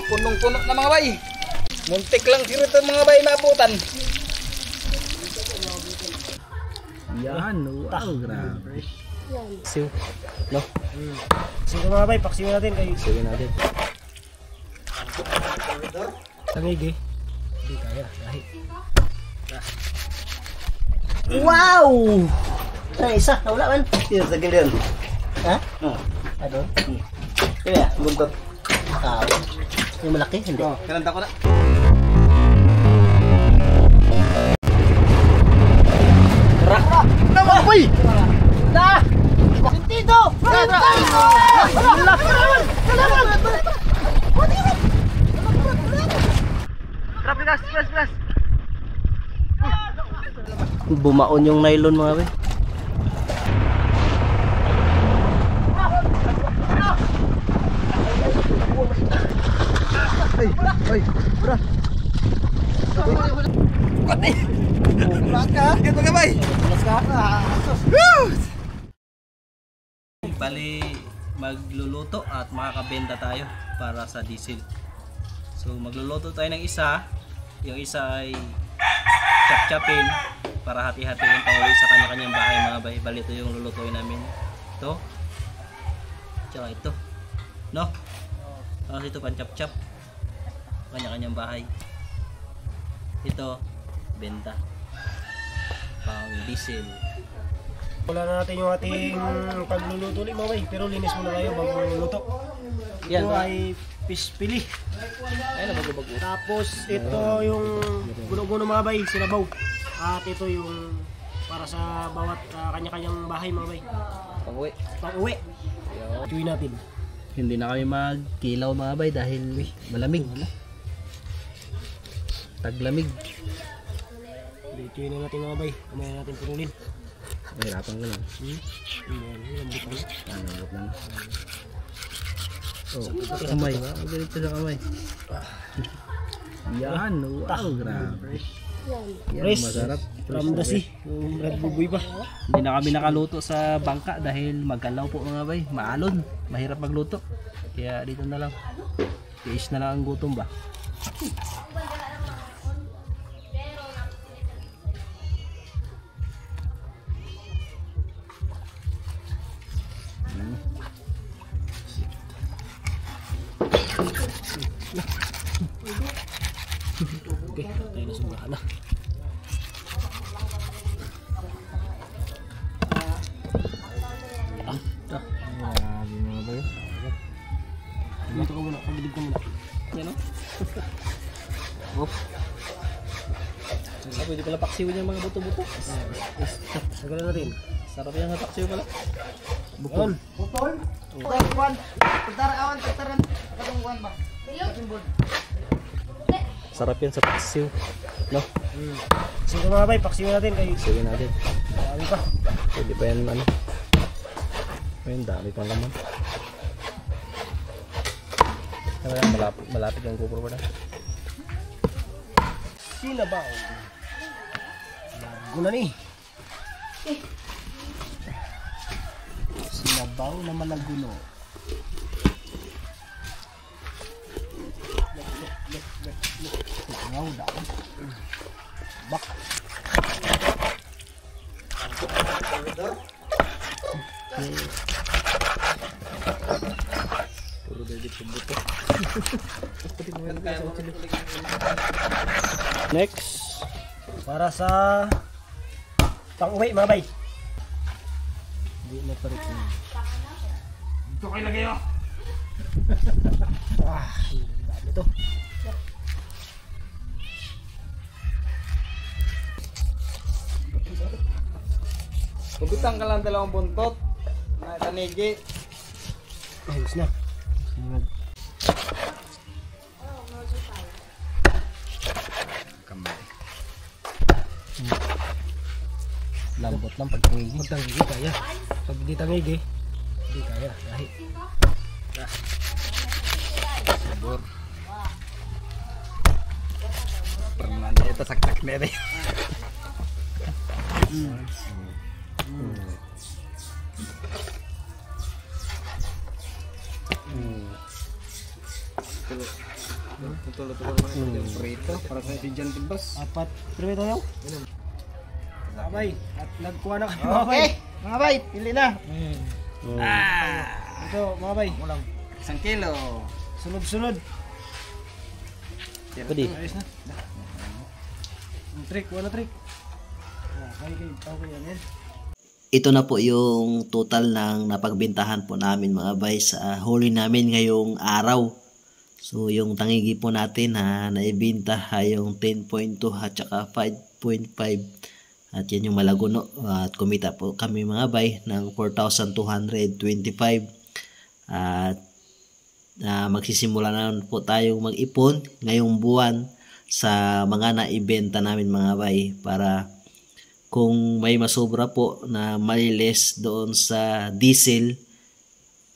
punong-puno na mga bay. Muntik lang sirito mga bay maabutan. Yan, wow, grabe. Siw, no? Sige mga bay, paksiw natin kay Siwin natin. tangig eh. Hindi kaya, dahil. Wow! Ay, isa, nawala man. Yun sa gilid. Ha? Ano? Kaya, buntot. Yung malaki, hindi. Kalanta ko na. Naman, boy! Na! Sentido! Bumaon yung nylon mga bay. Ay, bra. Pati. Baka, ganito ka bay. Bali, magluluto at makakabenta tayo para sa diesel. So magluluto tayo ng isa. Yung isa ay chop-chopin para hati-hatiin pa uwi sa kanya-kanyang bahay mga bay. Bali ito yung lulutuin namin. Ito. Tsaka ito. No? Tapos ito pang chop-chop. Kanya-kanyang bahay. Ito, benta. Pang diesel. Wala na natin yung ating pagluluto ulit mga bay. Pero linis muna tayo bago luto. Yan Ito ba? ay pispili. Ayun na bago-bago. Tapos ito yung guno-guno mga bay, sinabaw. At ito yung para sa bawat kanya-kanyang bahay mga bay. Pang-uwi. Pag-uwi. Tuloy natin. Hindi na kami magkilaw mga bay dahil malamig. Taglamig. Tuloy na natin mga bay. Kamaya natin purulin. Mahirapan ko lang. Lambot na. Lambot lang. Oh, kamay. Ganito sa kamay. Yan, wow, grabe. Yan, Fresh. masarap. From the sea. Yung red buboy pa. Hindi na kami nakaluto sa bangka dahil magalaw po mga bay. Maalon. Mahirap magluto. Kaya dito na lang. Tiis na lang ang gutom ba. Okay, tayo na sumbahan na. Grabe mga bay. Dito ka muna, pagilid ka muna. Yan o. Oh. Pwede pala paksiwin yung mga buto-buto. Sagalan natin. Sarap yan sa paksiw pala. Bukol. Putol. Kuan. Pagdarawan, pagdaran. Katungkuan ba? Sarap yan sa paksiw. No? Sige mga bay, paksiw natin kay Sige natin. dami pa. Pwede pa yan ano. Ayun, dami pang laman. Malapit yung GoPro pala. Sinabaw. Guna ni. Sinabaw na malaguno. Wow, dami. Bak. Puro dagit sa buto. Next. Para sa pang-uwi mga bay. Hindi na parit na. Ito kayo lagay oh. Dami to. Kubitan ka lang dalawang buntot. Na tanigi. Ayos na. Kamay. Lambot lang pag tangigi. Pag tangigi kaya. Pag di tangigi, hindi kaya. Dahil. Sabor. Pernah ito saksak na rin. Tulo-tulo naman yung prito. Para sa si John Tibas. 4 prito yun. Mga bay, at nagkuha na kayo mga bay. Okay, mga bay, pili na. Ito mga bay, 1 kilo. sunod-sunod. Pwede. Ayos na. Trick, wala trick. Okay yan. Ito na po yung total ng napagbentahan po namin mga bay sa huli namin ngayong araw. So yung tangigi po natin na naibenta ay yung 10.2 at saka 5.5 at yan yung malaguno at kumita po kami mga bay ng 4,225 at magsisimula na po tayong mag-ipon ngayong buwan sa mga naibenta namin mga bay para kung may masobra po na maliles doon sa diesel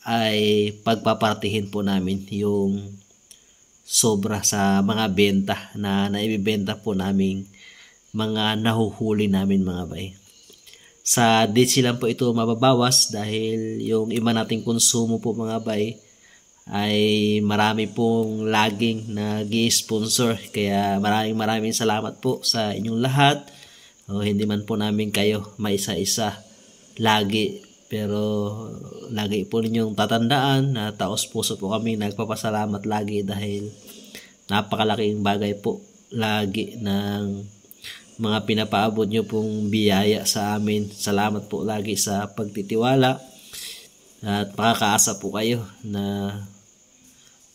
ay pagpapartihin po namin yung sobra sa mga benta na naibibenta po namin mga nahuhuli namin mga bay. Sa diesel lang po ito mababawas dahil yung iba nating konsumo po mga bay ay marami pong laging nag-i-sponsor kaya maraming salamat po sa inyong lahat. O hindi man po namin kayo maisa-isa lagi pero lagi po ninyong tatandaan na taos puso po kami nagpapasalamat lagi dahil napakalaking bagay po lagi ng mga pinapaabot nyo pong biyaya sa amin. Salamat po lagi sa pagtitiwala at makakaasa po kayo na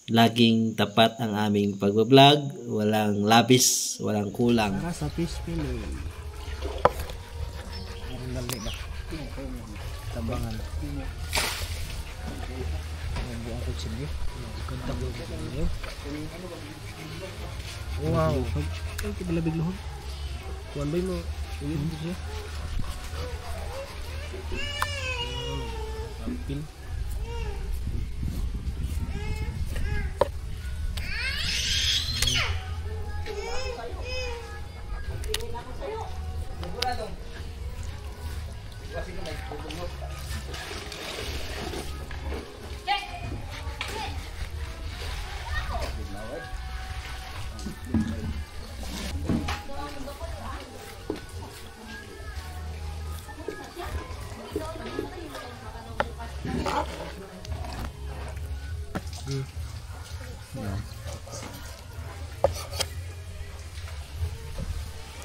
laging tapat ang aming pagbablog, walang labis, walang kulang. Para sa fish fillet. Tambangan. Buang ko sini. Kantang ko sini. Wow. Ay, kibalabig luhod. Kuan bay mo. Ulit mo siya. Ampil.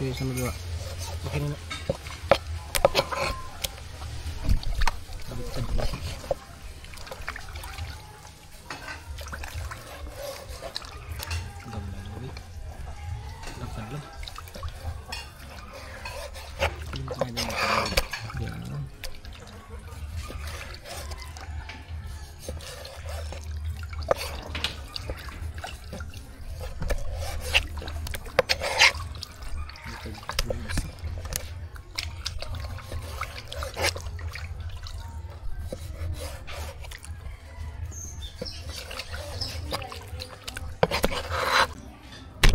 Okay, sama dua. Oke, na.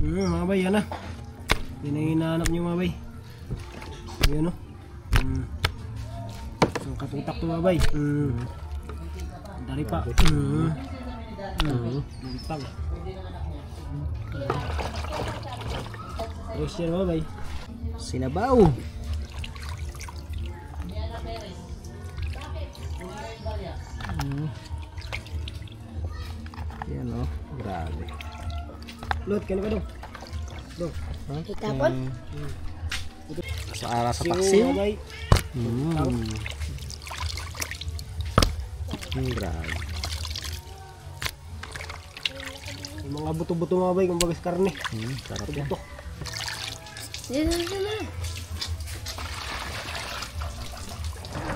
Mga bay, yan na. Yan ang hinahanap nyo mga bay. Yan o. Isang katutak to mga bay. Dari pa. Lintang. Terus yan mga bay. Sinabaw. Yan o. Grabe. Lot, kano ka dong? Dong. Itapon? Sa ara sa paksiw. Grabe. Yung mga buto-buto mga bay, kumbaga sa karne. Sarap yan. Buto.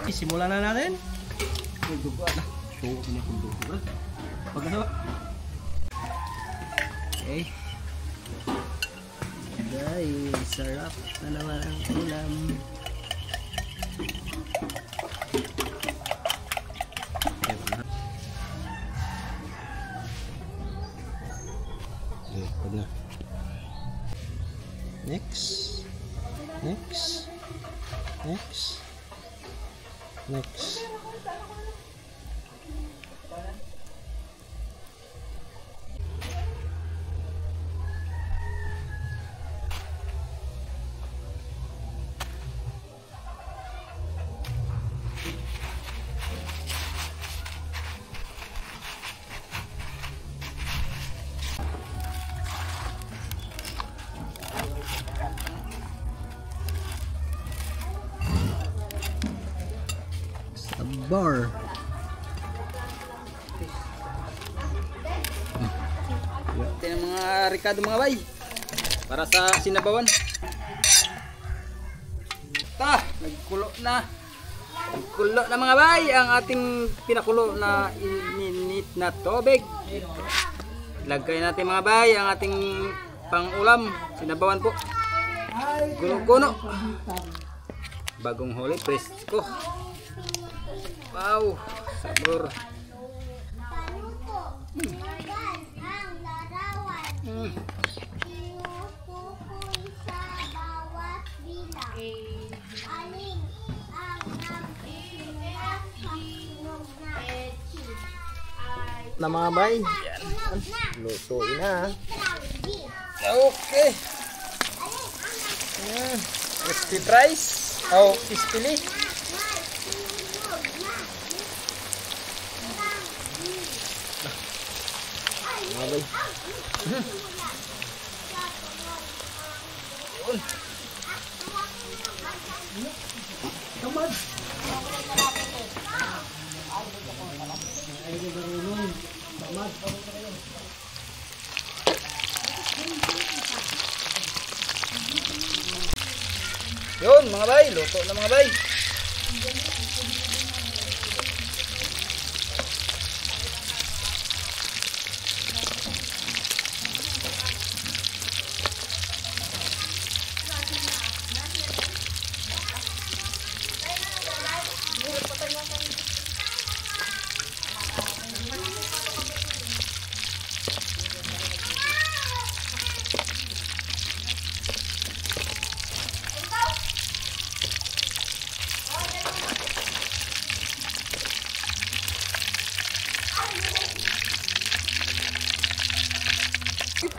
Simulan na natin. Okay. Guys, sarap na naman ang ulam. Next. Akbar. Ito yung mga Ricardo mga bay. Para sa sinabawan. Nagkulo na. Nagkulo na mga bay ang ating pinakulo na ininit na tubig. Lagay natin mga bay ang ating pang-ulam. Sinabawan po. Kuno-kuno. Bagong huli, presko. Wow, sabor. Na mga bay. Lutuin na. Okay. Crispy fries. Oh, crispy. Mga bay. Yun mga bay, luto na mga bay.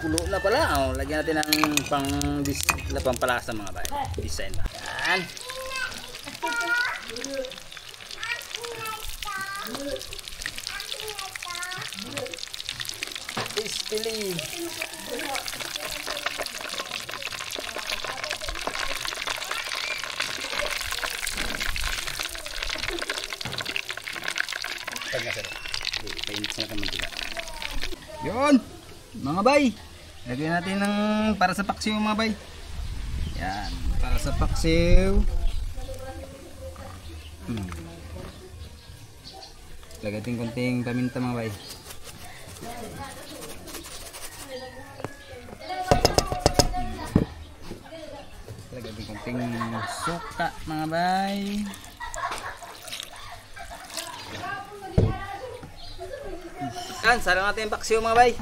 Kulo na pala. Oh, lagyan natin ng pampalasa mga bay. Design ba? Yan. Crispy. Yun mga bay, lagyan natin ng para sa paksiw mga bay. Yan, para sa paksiw. Lagyan natin konting paminta mga bay. Lagyan natin konting suka mga bay. Yan, sarang natin yung paksiw mga bay.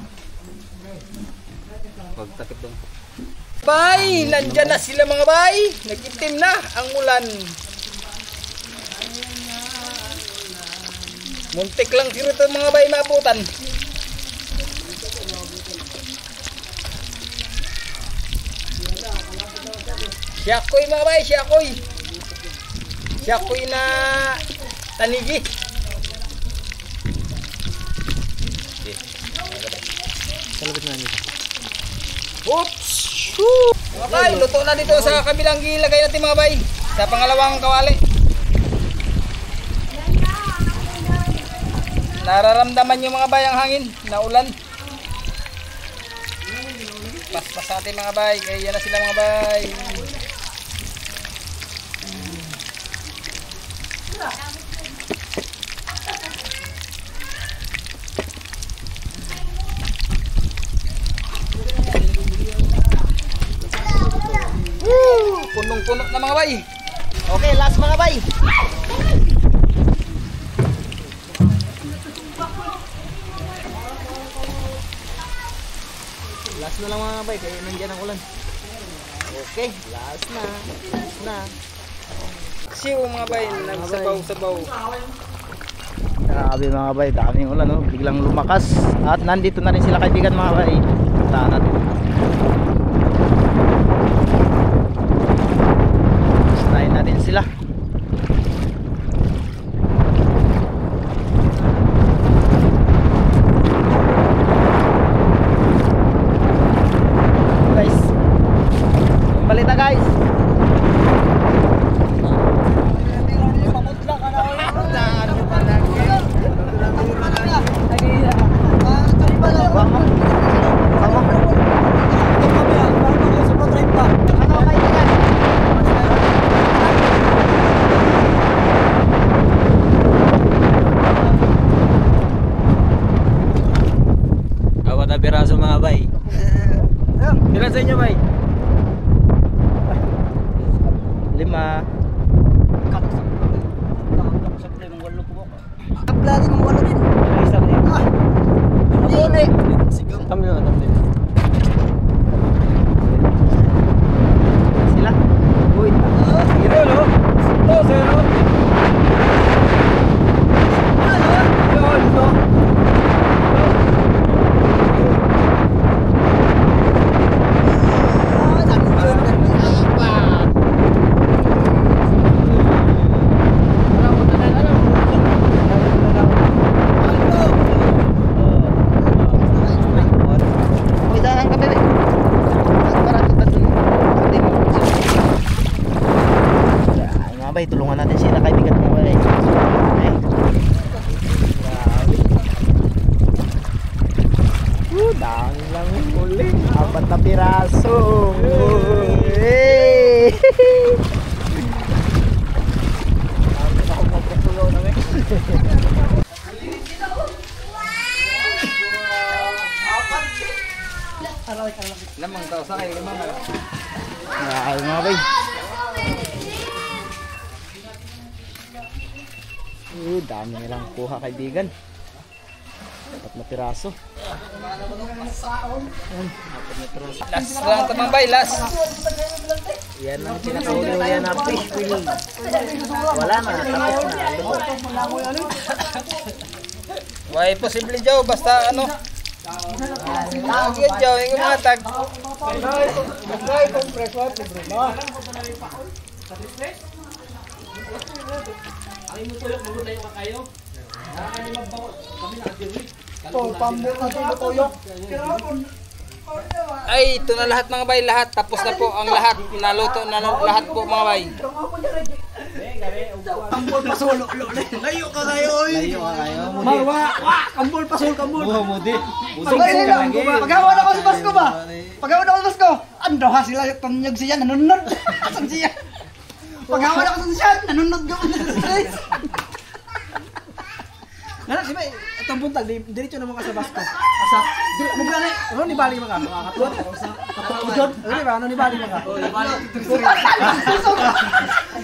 Pagtakip dong. Bay, nandyan na sila mga bay. Nag-itim na ang ulan. Muntik lang sila ito mga bay maabutan. Siyakoy mga bay, siyakoy. Siyakoy na tanigi. Salabit na nito. Oops! Mga bay, luto na dito sa kabilang gilagay natin mga bay. Sa pangalawang kawali. Nararamdaman yung mga bay ang hangin na ulan. Paspas natin mga bay. Kaya yan na sila mga bay. Punong-puno na mga bay. Okay, last mga bay. Last na lang mga bay, kaya nandiyan ang ulan. Okay, last na. Last na. Siw mga bay, nagsabaw-sabaw. Grabe mga bay, daming ulan oh. Biglang lumakas. At nandito na rin sila kaibigan mga bay. Puntahan natin. Gustahin natin sila. Guys, yung balita guys. Pamutla ka na. na piraso mga bay. Ilan sa inyo bay? 5. Kaplani mong walo din. Isa ba niya? Hindi. Kami na natin. Sila? Uy. Ito no? Ito zero. Tulungan natin sila kaibigan mo ba eh. Dami lang uli. 4 na piraso. Hey! Lamang daw sa kayo, lamang. Ay mga bay. Dami nilang kuha kaibigan. 4 na piraso. Last lang ito mga bay, last. Yan ang pinakahuli-huli na fish filling. Wala na, tapos na. Why posible Joe, basta ano. Agad Joe, yung mga tag. Ay, ito na lahat mga bay, lahat. Tapos na po ang lahat. Naluto na lahat po mga bay. Kambol pasol. Layo ka kayo. Marwa. Kambol pasol, kambol. Pagawa na ko sa Basko ba? Pagawa na ko sa Basko. Ando ha sila yung pamnyog siya, nanunod. Asan siya? Pagawa na ko sa siya, nanunod ko. Ngana si bay, atong buntag diretso na mo ka sa Basko. Asa, dili mo gani. Ano ni bali mga makakatuwa sa kapatid. Ano ba? Ano ni bali mga?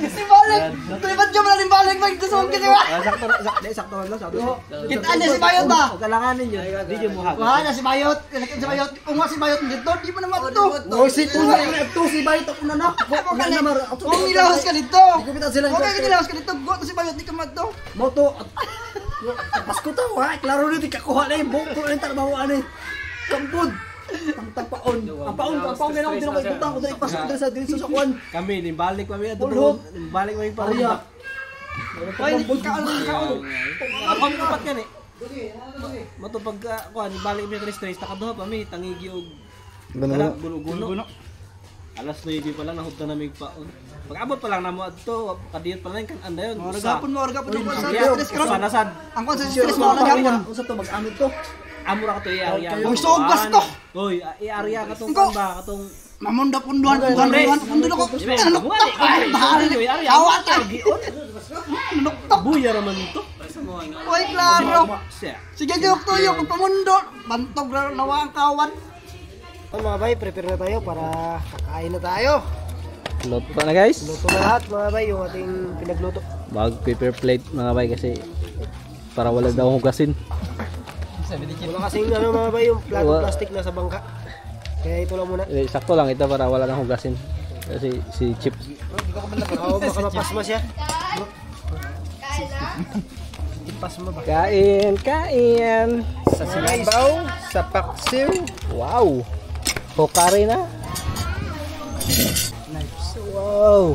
Si Balik. Tulipan Joe na rin Balik ba? Gusto mong kitiwa. Sakto lang sa. Kita niya si Bayot ba? Kalanganin niyo, di mo hag. Wala si Bayot. Si Bayot. Kung nga si Bayot dito, di mo naman ito. Oh, si Bayot ako na na. Kung nilahos ka dito. Di ko bitan sila. Kung kaya nilahos ka dito, go to si Bayot, di ka magto. Moto. Pasko ta wa, klaro ni kakuha na yung buko ng trabaho ani. Kampod. Ang tapaon. Ang paon ganun din ako ibutang ko dali pasok dali sa dili sa kuan. Kami ni balik kami ato doon. Balik kami para ya. Ay, kaon. Ako kapat yan eh. Moto pagka kuan balik mi Cristo takaduha pa mi tangigi og guno. Alas 9 pa lang nahudta na mig paon. Pag-abot pa lang namo adto, kadiyot pa lang kan andayon. Orgapon mo sa stress ka. Sanasad. Ang kon sa stress mo lang gapon. Unsa to mag-amid to? Amura ka to i-area. Ang sogas to. Hoy, i-area ka tong ba katong Mamunda punduhan ko. Ano? Awat ka. Nuktok. buya raman ito. Oy, klaro. Sige, Jok tuyo kung pamundo. Bantog nawa ang kawan. Mga bay, prepare na tayo para kakain na tayo. Luto pa na guys. Luto na lahat mga bay, yung ating pinagluto. Mag-paper plate mga bay kasi para wala daw hugasin. Wala kasing ano mga bay, yung plastic na sa bangka. Kaya ito lang muna. Sakto lang ito para wala nang hugasin. Kasi si Chip. Oo, baka mapasma siya. Pasma ba? Kain. Sa sinabaw, sa paksiw. Wow. Hokari na. Wow.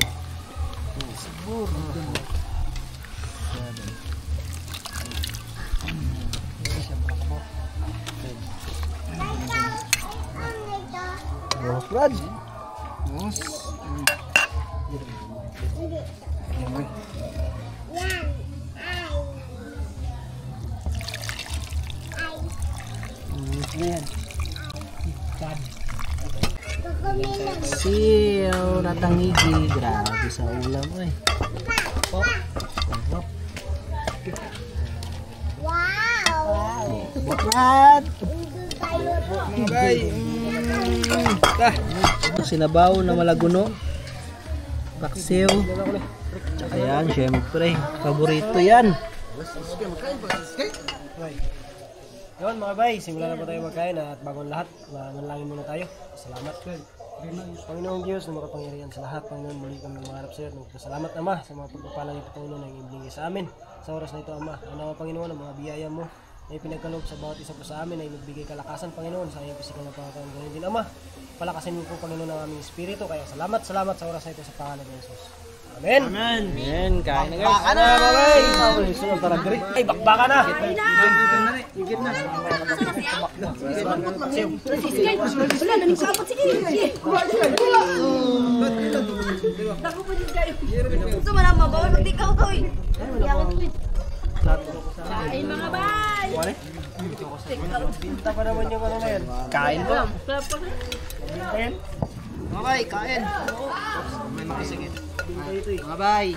Oh, Brad. Siyo natangigi, grabe sa ulam eh. Oh. Wow. Brad. Mga bay. Sinabaw na malaguno. Paksiw. Ayan, syempre. Paborito yan. Yun mga bay, simulan na po tayo magkain at bago ang lahat, manalangin muna tayo. Salamat. Panginoong Diyos na makapangyarihan sa lahat, Panginoon, muli kami mangarap sa iyo. Salamat Ama sa mga pagpapalang ito, Panginoon, na ibinigay sa amin. Sa oras na ito, Ama, anawa Panginoon, ang mga biyaya mo na ipinagkaloob sa bawat isa po sa amin ay magbigay kalakasan, Panginoon, sa iyong pisikal na pangakaroon. Ganyan din, Ama, palakasin mo po, Panginoon, ang aming espiritu. Kaya salamat sa oras na ito sa pangalan ng Jesus. Amen. Amen. Amen. Kain na guys. Baka na, babay. Ay, bakbaka na. Higit na. Wala, namisapat. Sige. Dako po din kayo. Gusto mo lang mabawal, magdikaw ko eh. Kain mga bay. Binta pa naman yung ano na yan. Kain po. Ayan. Mga bay, kain. Mga bay.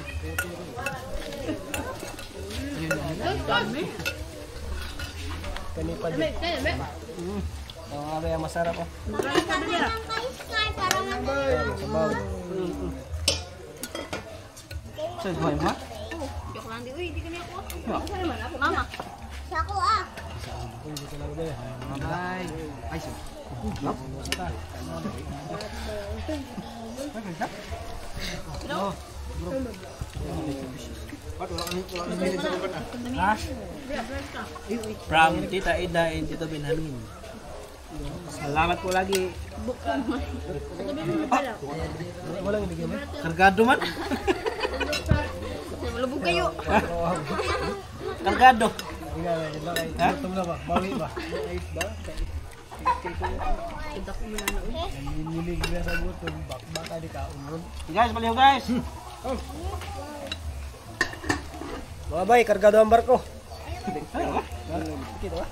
Kani pa din. Oo nga ba, masarap oh. Sabaw. Saan buhay mo? Joke lang di, uy, di kami ako. Ako naman, ako mama. Siya ako ah. Hindi ko lang din. Mga bay. Ay, sir. From Tita Ida and Tito Benjamin. Salamat po lagi. Walang ibigay mo. Kargado man. Malubog kayo. Kargado. Ha? Gutom na ba? Bawi ba? Nilig na sa gutom. Baka di ka unron. Guys, baliw guys. Mga bay, kargado ang barko. Kita ba?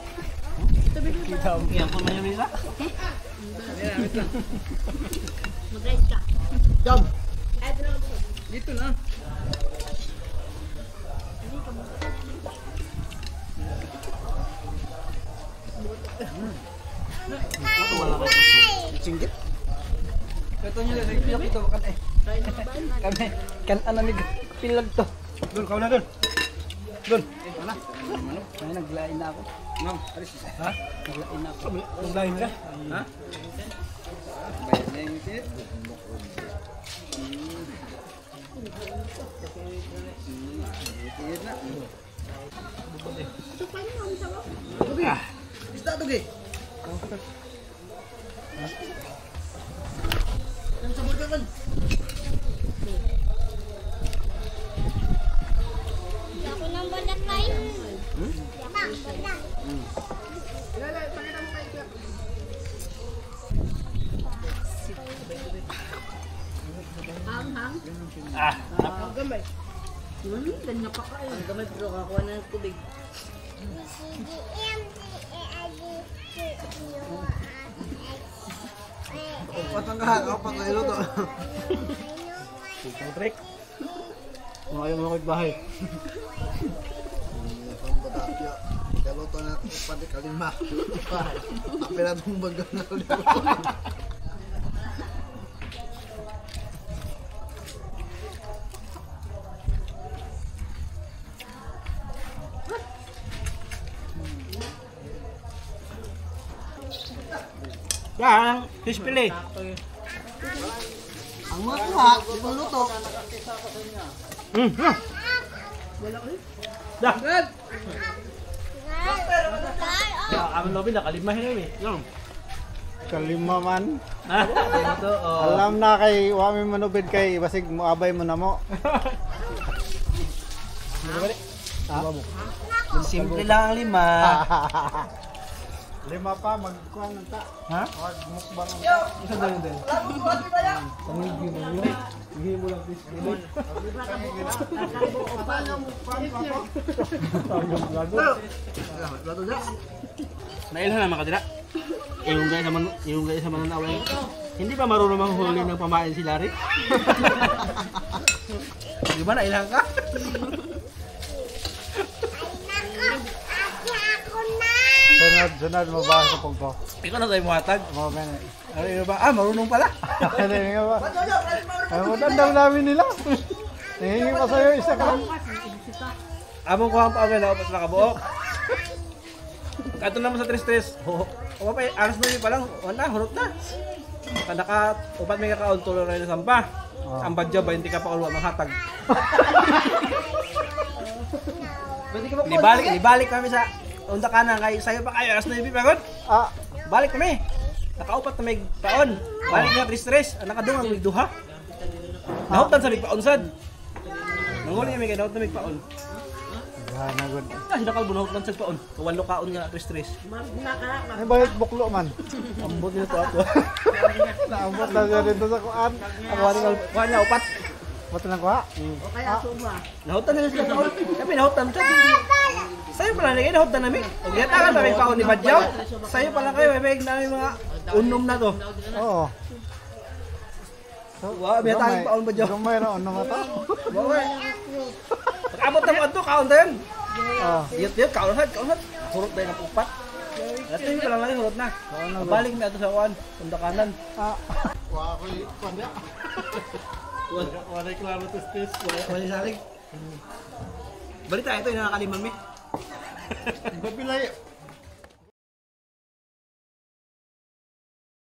Kita ang Yan po may misa. Mag-ride ka. Jam. Dito na. Singgit. Ito nyo lang, piyak ito kan eh. Kami, kan anamig pilag to. Dun, kau na dun. Dun. Wala. May naglain na ako. Ma'am, alis. Ha? Naglain na ako. Naglahin ka? Ha? Bayan na yung isit. Bista to ge. Yang sabot ka kan? Ako nang balat kayo. Bang, bang. Hang. Gamay. Ganyan pa kayo. Gamay pero kakuha na ng tubig. Patang ka, ako pang kailo to. Trick. Mga ayaw mga bahay. Patapya. Kalau to na pati kalima. Apel na itong baga na ulit. Yan, fish fillet. Ang mga kuha, di mo luto. Dah. Ya, amin lobi nakalimahin na eh. Yan. Kalima man. Ito, oh. Alam na kay wami manubid kay basig moabay mo na mo. Simple lang ang lima. Lima pa magkuhan ng ta. Ha? Wag mukbang. Isa na yun din. Pangigi mo yun. Hindi mo lang fish fillet. Nailhan naman ka dira. Yung guys sa mananaway. Hindi pa marunong manghuli ng pamain si Larry? Di ba nailhan ka? Pero sunod mo ba sa pagko? Ikaw na tayo muhatag. Mo gani. Ano ba? Marunong pala. Ano nga ba? Ano dandang namin nila. Hihingi pa sa'yo isa ka. Among ko ang paaway na upas na kabuok. Ato naman sa 3-3. O pa, aras na yun pa lang. Wala, hurot na. Naka, upat may kakaon tuloy rin na sampa. Ang badya ba, hindi ka pa ulwa manghatag. Nibalik kami sa unda kanan kay sayo pa kayo. Aras na yun pagod. Balik kami. Nakaupat na may paon. Balik na 3-3. Nakadungang may duha. Nahutan sa may paon sad. Nanguli kami kay nahutan na may paon. Hanagod. Hinakal bunahot lang sa paon. Kawalo kaon nga 3-3. Ay bayad buklo man. Ambot nito ato. Naambot na siya dito sa kuan. Ako wala nga upat. Ba't lang kuha? Nahutan na sa paon. Kami nahutan sa. Sayo pala na kayo nahutan namin. Og yata ka may paon ni Badyaw. Sayo pala kayo may namin mga unom na to. Oo. Wa may tayong paon Badyaw. Gamay ra ano nga ta? Bawa. Pag-abot na mo ato kaon tayo. Yut kaon na. Hurot tayo ng upat. Ato yung pala lang hurot na. Balik mi ato sa kuan. Unda kanan. Wa ko kuan dia. Wala klaro testis. Wala salig. Balita ito yung nakakaliman mi. Babilay.